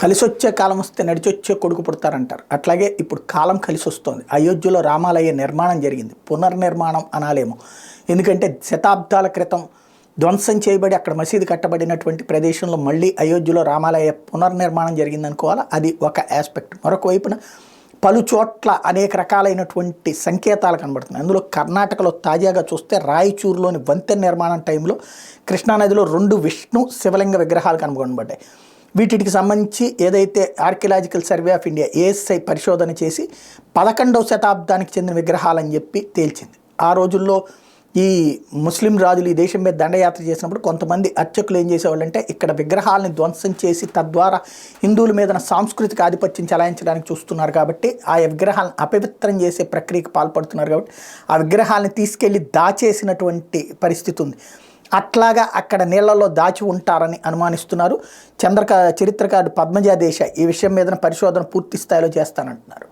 కలిసొచ్చే కాలం వస్తే నడిచొచ్చే కొడుకు పుడతారంటారు. అట్లాగే ఇప్పుడు కాలం కలిసి వస్తుంది. అయోధ్యలో రామాలయ నిర్మాణం జరిగింది. పునర్నిర్మాణం అనాలేమో. ఎందుకంటే శతాబ్దాల క్రితం ధ్వంసం చేయబడి అక్కడ మసీదు కట్టబడినటువంటి ప్రదేశంలో మళ్ళీ అయోధ్యలో రామాలయ పునర్నిర్మాణం జరిగిందనుకోవాలా. అది ఒక ఆస్పెక్ట్. మరొక వైపున పలు చోట్ల అనేక రకాలైనటువంటి సంకేతాలు కనబడుతున్నాయి. అందులో కర్ణాటకలో తాజాగా చూస్తే రాయచూరులోని వంతెన నిర్మాణం టైంలో కృష్ణానదిలో 2 విష్ణు శివలింగ విగ్రహాలు కనుగొనబడ్డాయి. వీటికి సంబంధించి ఏదైతే archaeological survey of India ASI పరిశోధన చేసి 11వ శతాబ్దానికి చెందిన విగ్రహాలని చెప్పి తేల్చింది. ఆ రోజుల్లో ఈ ముస్లిం రాజులు ఈ దేశం మీద దండయాత్ర చేసినప్పుడు కొంతమంది అర్చకులు ఏం చేసేవాళ్ళంటే ఇక్కడ విగ్రహాలని ధ్వంసం చేసి తద్వారా హిందువుల మీద సాంస్కృతిక ఆధిపత్యం చలాయించడానికి చూస్తున్నారు కాబట్టి ఆ విగ్రహాలను అపవిత్రం చేసే ప్రక్రియకు పాల్పడుతున్నారు కాబట్టి ఆ విగ్రహాలను తీసుకెళ్లి దాచేసినటువంటి పరిస్థితి ఉంది. అట్లాగా అక్కడ నీళ్లలో దాచి ఉంటారని అనుమానిస్తున్నారు. చరిత్రకారుడు పద్మజా దేశాయ్ ఈ విషయం మీద పరిశోధన పూర్తి స్థాయిలో చేస్తానంటున్నారు.